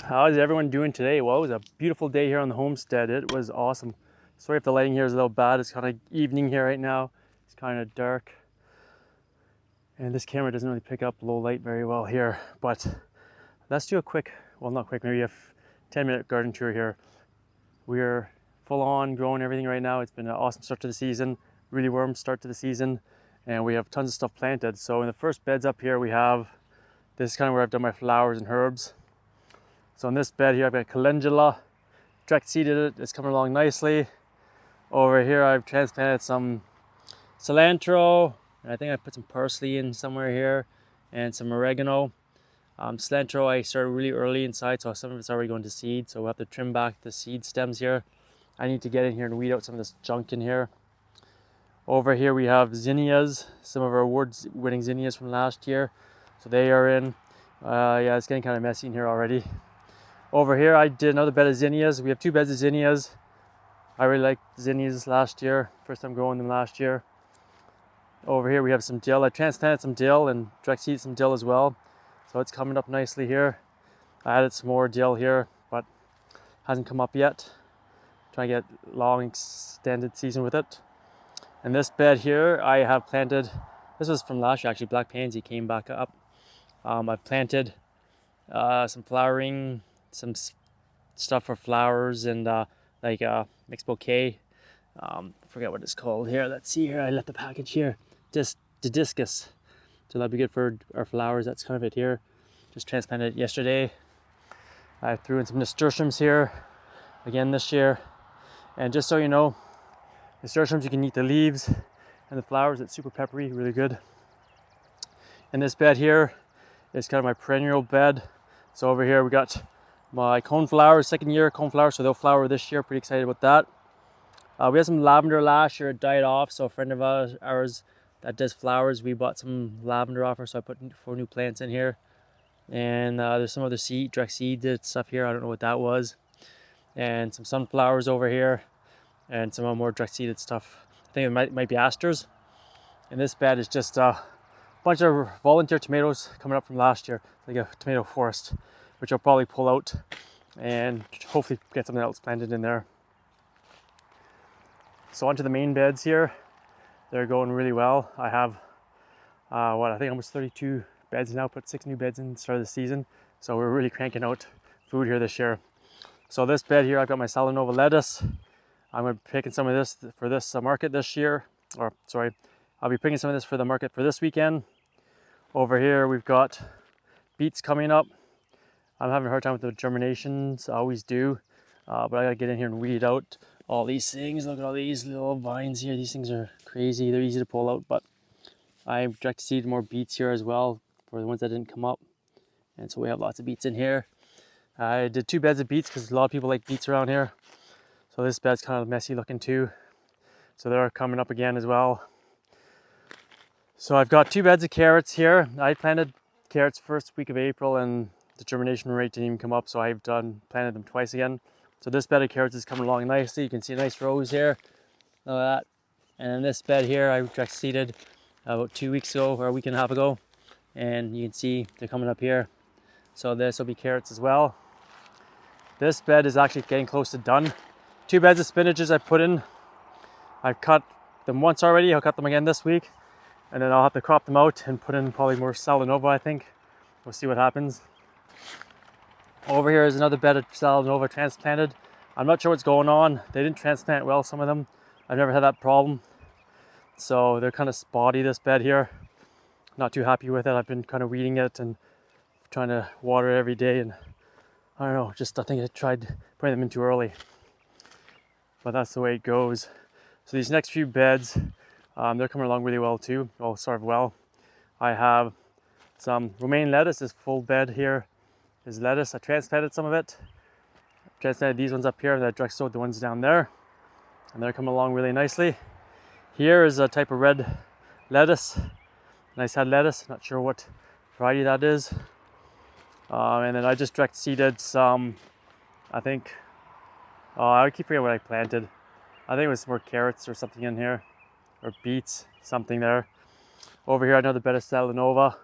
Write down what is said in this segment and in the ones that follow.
How is everyone doing today? Well, it was a beautiful day here on the homestead. It was awesome. Sorry if the lighting here is a little bad. It's kind of evening here right now. It's kind of dark. And this camera doesn't really pick up low light very well here. But let's do a quick, well not quick, maybe a 10-minute garden tour here. We're full on growing everything right now. It's been an awesome start to the season. Really warm start to the season. And we have tons of stuff planted. So in the first beds up here we have, this is kind of where I've done my flowers and herbs. So in this bed here, I've got calendula, direct seeded it, it's coming along nicely. Over here, I've transplanted some cilantro, and I think I put some parsley in somewhere here, and some oregano. Cilantro, I started really early inside, so some of it's already going to seed, so we'll have to trim back the seed stems here. I need to get in here and weed out some of this junk in here. Over here, we have zinnias, some of our award-winning zinnias from last year, so they are in. Yeah, it's getting kind of messy in here already. Over here, I did another bed of zinnias. We have 2 beds of zinnias. I really liked zinnias last year. First time growing them last year. Over here, we have some dill. I transplanted some dill and direct seeded some dill as well. So it's coming up nicely here. I added some more dill here, but hasn't come up yet. Trying to get long extended season with it. And this bed here, I have planted, this was from last year actually, black pansy came back up. I've planted some flowering, some stuff for flowers, and like mixed bouquet. Forget what it's called here. Let's see here. I left the package here. Just discus. So that'd be good for our flowers. That's kind of it here. Just transplanted it yesterday. I threw in some nasturtiums here again this year. And just so you know, nasturtiums, you can eat the leaves and the flowers. It's super peppery, really good. And this bed here is kind of my perennial bed. So over here we got my coneflowers, second year coneflowers, so they'll flower this year. Pretty excited about that. We had some lavender last year. It died off, so a friend of ours that does flowers, we bought some lavender off her, so I put 4 new plants in here. And there's some other direct seeded stuff here. I don't know what that was. And some sunflowers over here, and some more direct seeded stuff. I think it might be asters. And this bed is just a bunch of volunteer tomatoes coming up from last year, like a tomato forest, which I'll probably pull out and hopefully get something else planted in there. So onto the main beds here. They're going really well. I have, I think almost 32 beds now, put 6 new beds in at the start of the season. So we're really cranking out food here this year. So this bed here, I've got my Salanova lettuce. I'm going to be picking some of this for this market this year. Or sorry, I'll be picking some of this for the market for this weekend. Over here, we've got beets coming up. I'm having a hard time with the germinations, I always do, but I gotta get in here and weed out all these things. Look at all these little vines here. These things are crazy. They're easy to pull out, but I direct seed more beets here as well for the ones that didn't come up. And so we have lots of beets in here. I did 2 beds of beets because a lot of people like beets around here. So this bed's kind of messy looking too. So they're coming up again as well. So I've got 2 beds of carrots here. I planted carrots first week of April and the germination rate didn't even come up, so I've planted them twice again. So this bed of carrots is coming along nicely. You can see nice rows here. Look at that. And this bed here, I direct seeded about 2 weeks ago or a week and a half ago. And you can see they're coming up here. So this will be carrots as well. This bed is actually getting close to done. 2 beds of spinaches I put in. I've cut them once already. I'll cut them again this week. And then I'll have to crop them out and put in probably more Salanova, I think. We'll see what happens. Over here is another bed of Salanova transplanted. I'm not sure what's going on. They didn't transplant well, some of them. I've never had that problem. So they're kind of spotty, this bed here. Not too happy with it. I've been kind of weeding it and trying to water it every day. And I don't know, I think I tried putting them in too early. But that's the way it goes. So these next few beds, they're coming along really well too. Well, sort of well. I have some romaine lettuce. This full bed here is lettuce. I transplanted some of it. Transplanted these ones up here, and I direct sowed the ones down there. And they're coming along really nicely. Here is a type of red lettuce. Nice head lettuce. Not sure what variety that is. And then I just direct seeded some, I think, I keep forgetting what I planted. I think it was more carrots or something in here, or beets, something there. Over here, another bed of Salanova.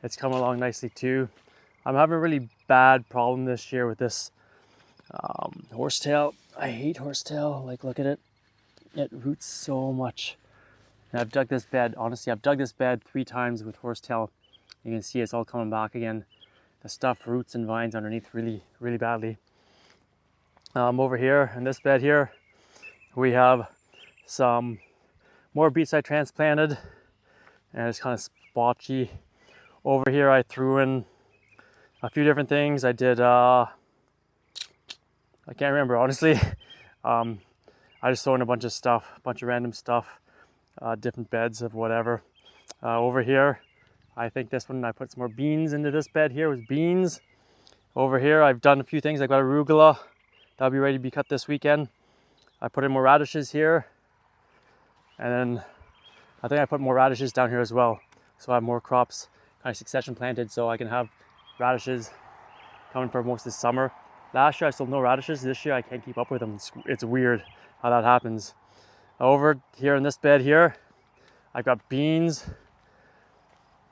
It's coming along nicely too. I'm having a really bad problem this year with this horsetail. I hate horsetail. Like, look at it. It roots so much. And I've dug this bed, honestly, I've dug this bed 3 times with horsetail. You can see it's all coming back again. The stuff roots and vines underneath really, really badly. Over here in this bed here, we have some more beets I transplanted, and it's kind of splotchy. Over here I threw in a few different things. I did, I can't remember honestly. I just threw in a bunch of stuff, a bunch of random stuff, different beds of whatever. Over here, I think this one, I put some more beans into this bed here with beans. Over here, I've done a few things. I've got arugula. That'll be ready to be cut this weekend. I put in more radishes here. And then I think I put more radishes down here as well. So I have more crops kind of succession planted so I can have radishes coming for most of the summer. Last year I sold no radishes. This year I can't keep up with them. It's weird how that happens. Over here in this bed here, I've got beans.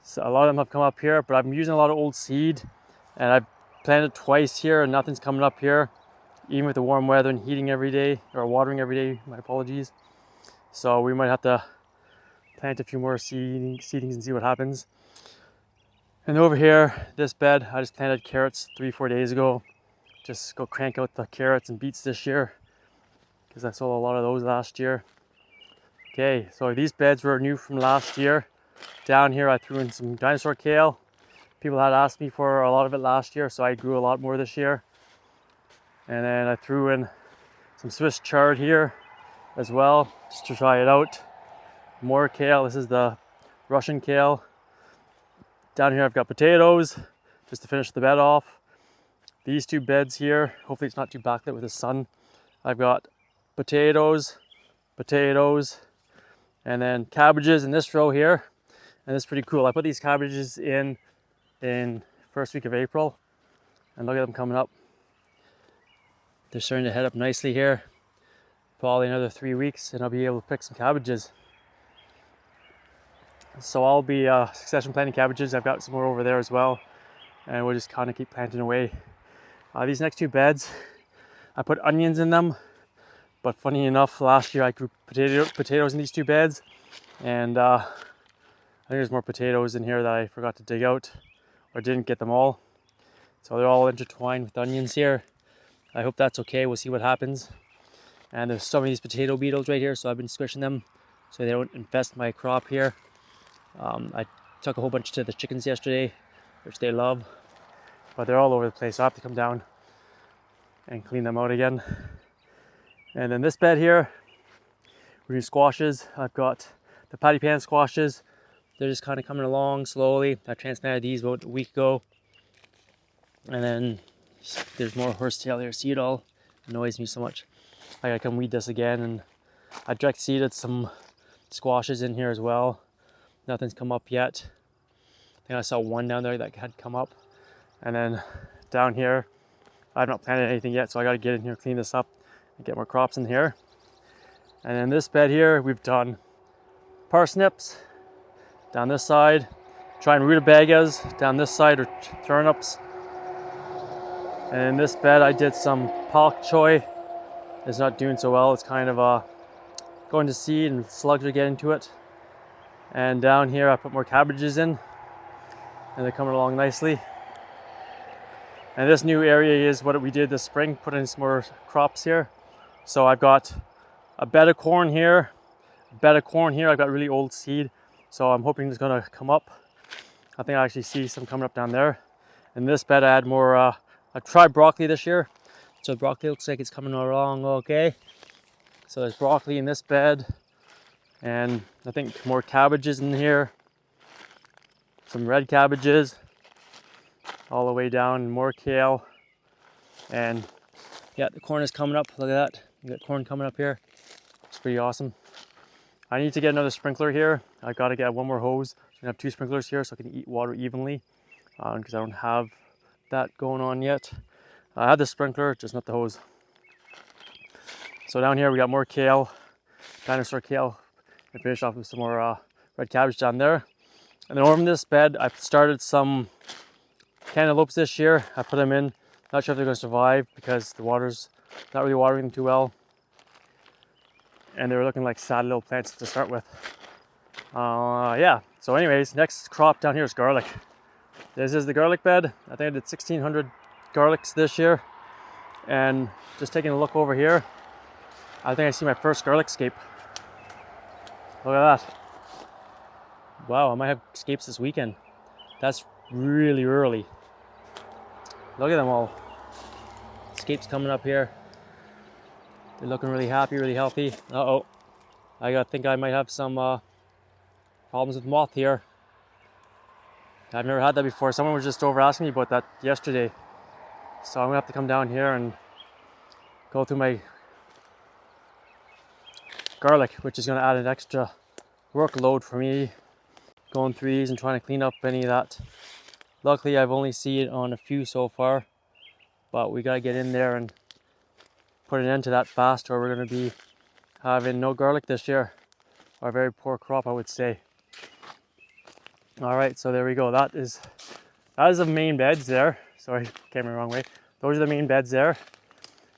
So a lot of them have come up here, but I'm using a lot of old seed, and I've planted twice here and nothing's coming up here, even with the warm weather and heating every day, or watering every day, my apologies. So we might have to plant a few more seedlings and see what happens. And over here, this bed, I just planted carrots 3-4 days ago. Just go crank out the carrots and beets this year, because I sold a lot of those last year. Okay, so these beds were new from last year. Down here I threw in some dinosaur kale. People had asked me for a lot of it last year, so I grew a lot more this year. And then I threw in some Swiss chard here as well, just to try it out. More kale. This is the Russian kale. Down here I've got potatoes, just to finish the bed off. These 2 beds here, hopefully it's not too backlit with the sun. I've got potatoes, and then cabbages in this row here. And it's pretty cool. I put these cabbages in first week of April, and look at them coming up. They're starting to head up nicely here. Probably another 3 weeks and I'll be able to pick some cabbages. So I'll be succession planting cabbages. I've got some more over there as well, and we'll just kind of keep planting away. These next 2 beds, I put onions in them, but funny enough, last year I grew potatoes in these 2 beds, and I think there's more potatoes in here that I forgot to dig out, or didn't get them all. So they're all intertwined with onions here. I hope that's okay. We'll see what happens. And there's some of these potato beetles right here, so I've been squishing them so they don't infest my crop here. I took a whole bunch to the chickens yesterday, which they love, but they're all over the place, so I have to come down and clean them out again. And then this bed here, we're doing squashes. I've got the patty pan squashes. They're just kind of coming along slowly. I transplanted these about a week ago. And then there's more horsetail here. See, it all annoys me so much. I gotta come weed this again. And I direct seeded some squashes in here as well. Nothing's come up yet. I think I saw one down there that had come up. And then down here, I've not planted anything yet, so I gotta get in here, clean this up, and get more crops in here. And then this bed here, we've done parsnips down this side, trying rutabagas down this side, or turnips. And in this bed I did some pak choi. It's not doing so well. It's kind of going to seed and slugs are getting to it. And down here I put more cabbages in, and they're coming along nicely. And this new area is what we did this spring, put in some more crops here. So I've got a bed of corn here, I've got really old seed, so I'm hoping it's gonna come up. I think I actually see some coming up down there. In this bed I had more, I tried broccoli this year, so broccoli looks like it's coming along okay. So there's broccoli in this bed, and I think more cabbages in here, some red cabbages all the way down, and more kale. And yeah, the corn is coming up. Look at that, you got corn coming up here. It's pretty awesome. I need to get another sprinkler here. I gotta get one more hose. I'm gonna have 2 sprinklers here so I can water evenly, because I don't have that going on yet. I have the sprinkler, just not the hose. So down here we got more kale, dinosaur kale, and finish off with some more red cabbage down there. And then over in this bed, I've started some cantaloupes this year. I put them in. Not sure if they're going to survive because the water's not really watering them too well. And they were looking like sad little plants to start with. Yeah, so anyways, next crop down here is garlic. This is the garlic bed. I think I did 1,600 garlics this year. And just taking a look over here, I think I see my first garlic scape. Look at that. Wow, I might have scapes this weekend. That's really early. Look at them all. Scapes coming up here. They're looking really happy, really healthy. Uh-oh. I think I might have some problems with moth here. I've never had that before. Someone was just over asking me about that yesterday. So I'm gonna have to come down here and go through my garlic, which is gonna add an extra workload for me, going through these and trying to clean up any of that. Luckily, I've only seen it on a few so far, but we gotta get in there and put an end to that fast, or we're gonna be having no garlic this year, or a very poor crop, I would say. All right, so there we go. That is the main beds there. Sorry, came the wrong way. Those are the main beds there.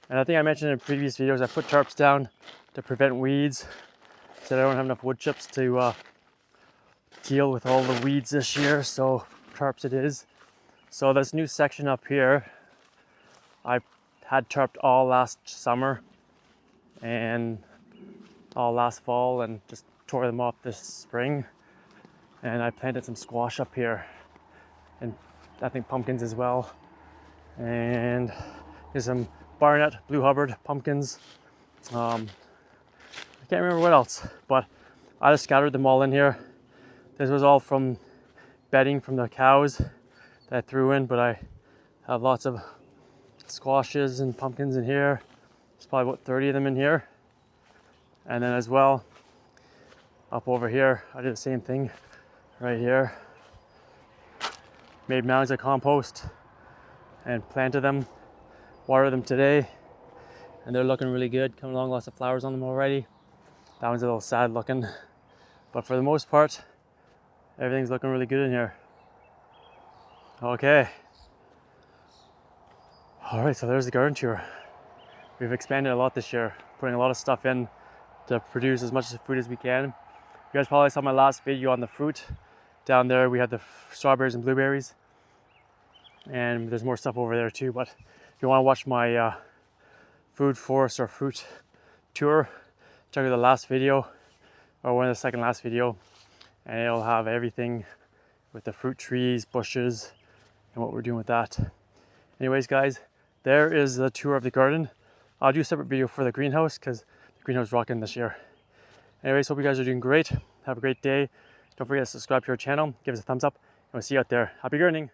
And I think I mentioned in previous videos, I put tarps down to prevent weeds, so I don't have enough wood chips to deal with all the weeds this year. So tarps it is. So this new section up here, I had tarped all last summer and all last fall, and just tore them off this spring. And I planted some squash up here, and I think pumpkins as well. And there's some Barnett, Blue Hubbard pumpkins. I can't remember what else, but I just scattered them all in here. This was all from bedding from the cows that I threw in, but I have lots of squashes and pumpkins in here. There's probably about 30 of them in here. And then as well, up over here, I did the same thing right here. Made mounds of compost and planted them, watered them today, and they're looking really good, coming along, lots of flowers on them already. That one's a little sad looking, but for the most part, everything's looking really good in here. Okay. All right, so there's the garden tour. We've expanded a lot this year, putting a lot of stuff in to produce as much food as we can. You guys probably saw my last video on the fruit. Down there we had the strawberries and blueberries, and there's more stuff over there too. But if you want to watch my food forest or fruit tour, check out the last video, or one of the second last video, and it'll have everything with the fruit trees, bushes, and what we're doing with that. Anyways guys, there is the tour of the garden. I'll do a separate video for the greenhouse because the greenhouse is rocking this year. Anyways, hope you guys are doing great. Have a great day. Don't forget to subscribe to our channel, give us a thumbs up, and we'll see you out there. Happy gardening.